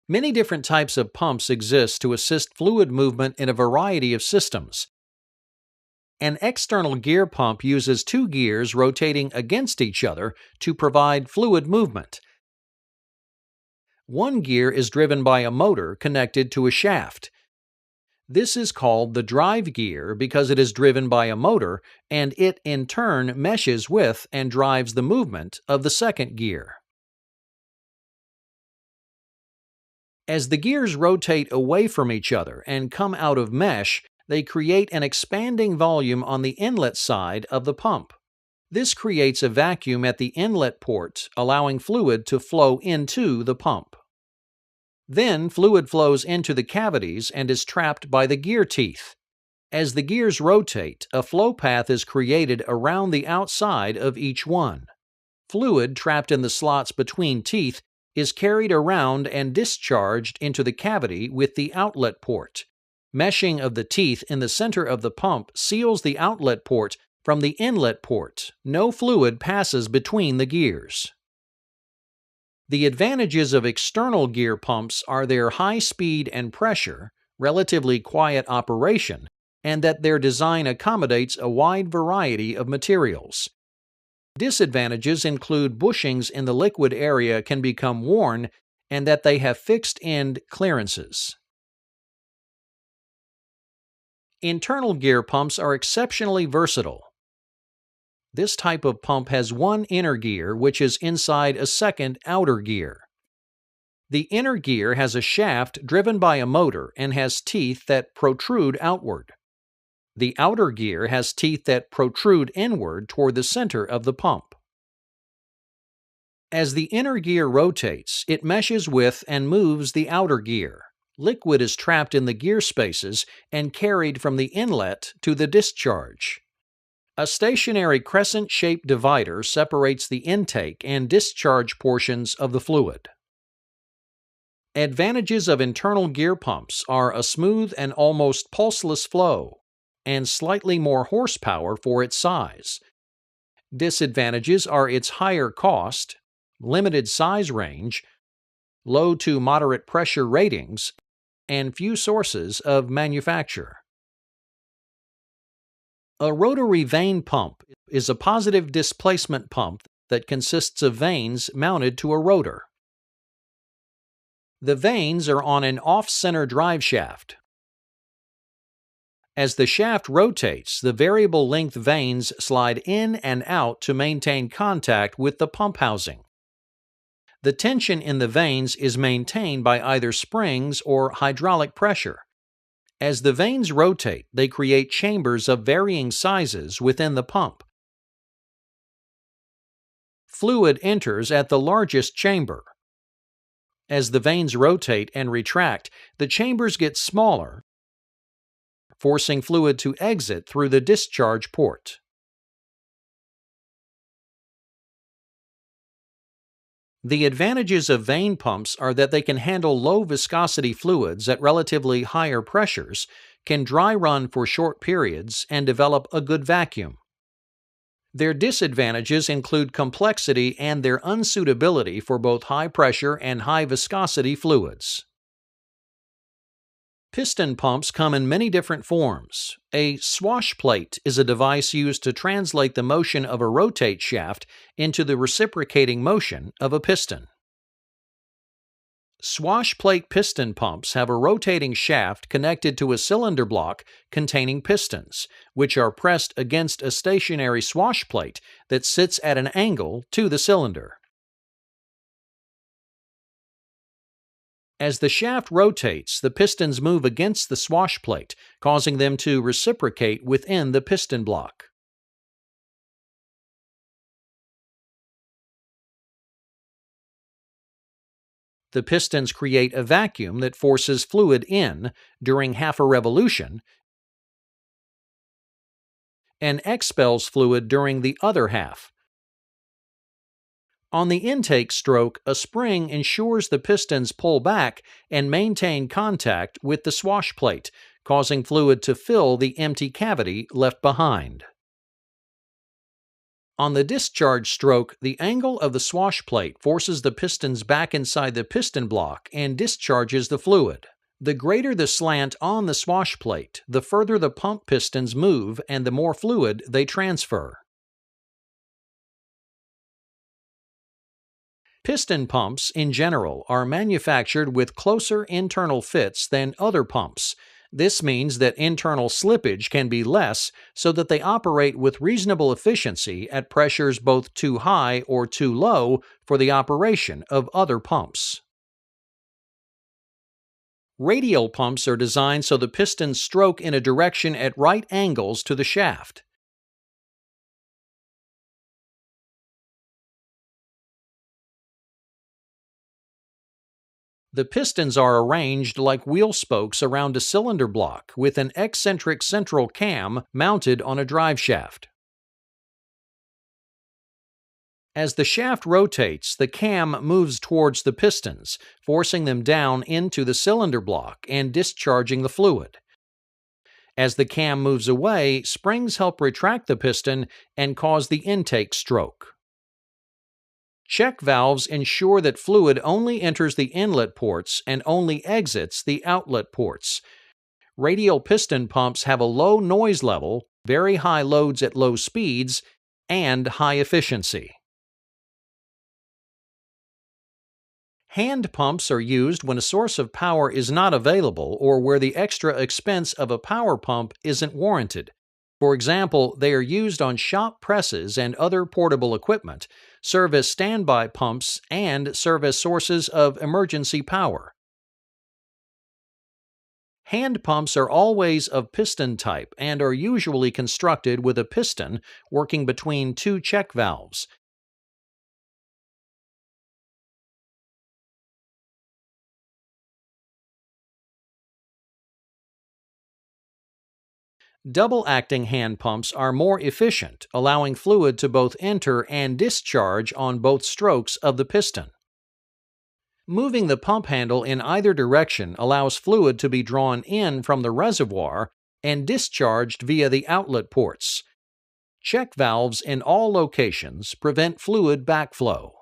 Many different types of pumps exist to assist fluid movement in a variety of systems. An external gear pump uses two gears rotating against each other to provide fluid movement. One gear is driven by a motor connected to a shaft. This is called the drive gear because it is driven by a motor, and it in turn meshes with and drives the movement of the second gear. As the gears rotate away from each other and come out of mesh, they create an expanding volume on the inlet side of the pump. This creates a vacuum at the inlet port, allowing fluid to flow into the pump. Then fluid flows into the cavities and is trapped by the gear teeth. As the gears rotate, a flow path is created around the outside of each one. Fluid trapped in the slots between teeth is carried around and discharged into the cavity with the outlet port. Meshing of the teeth in the center of the pump seals the outlet port from the inlet port. No fluid passes between the gears. The advantages of external gear pumps are their high speed and pressure, relatively quiet operation, and that their design accommodates a wide variety of materials. Disadvantages include bushings in the liquid area can become worn and that they have fixed end clearances. Internal gear pumps are exceptionally versatile. This type of pump has one inner gear which is inside a second outer gear. The inner gear has a shaft driven by a motor and has teeth that protrude outward. The outer gear has teeth that protrude inward toward the center of the pump. As the inner gear rotates, it meshes with and moves the outer gear. Liquid is trapped in the gear spaces and carried from the inlet to the discharge. A stationary crescent-shaped divider separates the intake and discharge portions of the fluid. Advantages of internal gear pumps are a smooth and almost pulseless flow, and slightly more horsepower for its size. Disadvantages are its higher cost, limited size range, low to moderate pressure ratings, and few sources of manufacture. A rotary vane pump is a positive displacement pump that consists of vanes mounted to a rotor. The vanes are on an off-center drive shaft. As the shaft rotates, the variable length vanes slide in and out to maintain contact with the pump housing. The tension in the vanes is maintained by either springs or hydraulic pressure. As the vanes rotate, they create chambers of varying sizes within the pump. Fluid enters at the largest chamber. As the vanes rotate and retract, the chambers get smaller, forcing fluid to exit through the discharge port. The advantages of vane pumps are that they can handle low viscosity fluids at relatively higher pressures, can dry run for short periods, and develop a good vacuum. Their disadvantages include complexity and their unsuitability for both high pressure and high viscosity fluids. Piston pumps come in many different forms. A swash plate is a device used to translate the motion of a rotate shaft into the reciprocating motion of a piston. Swash plate piston pumps have a rotating shaft connected to a cylinder block containing pistons, which are pressed against a stationary swash plate that sits at an angle to the cylinder. As the shaft rotates, the pistons move against the swash plate, causing them to reciprocate within the piston block. The pistons create a vacuum that forces fluid in during half a revolution and expels fluid during the other half. On the intake stroke, a spring ensures the pistons pull back and maintain contact with the swash plate, causing fluid to fill the empty cavity left behind. On the discharge stroke, the angle of the swash plate forces the pistons back inside the piston block and discharges the fluid. The greater the slant on the swash plate, the further the pump pistons move and the more fluid they transfer. Piston pumps, in general, are manufactured with closer internal fits than other pumps. This means that internal slippage can be less so that they operate with reasonable efficiency at pressures both too high or too low for the operation of other pumps. Radial pumps are designed so the pistons stroke in a direction at right angles to the shaft. The pistons are arranged like wheel spokes around a cylinder block with an eccentric central cam mounted on a drive shaft. As the shaft rotates, the cam moves towards the pistons, forcing them down into the cylinder block and discharging the fluid. As the cam moves away, springs help retract the piston and cause the intake stroke. Check valves ensure that fluid only enters the inlet ports and only exits the outlet ports. Radial piston pumps have a low noise level, very high loads at low speeds, and high efficiency. Hand pumps are used when a source of power is not available or where the extra expense of a power pump isn't warranted. For example, they are used on shop presses and other portable equipment, serve as standby pumps, and serve as sources of emergency power. Hand pumps are always of piston type and are usually constructed with a piston working between two check valves. Double-acting hand pumps are more efficient, allowing fluid to both enter and discharge on both strokes of the piston. Moving the pump handle in either direction allows fluid to be drawn in from the reservoir and discharged via the outlet ports. Check valves in all locations prevent fluid backflow.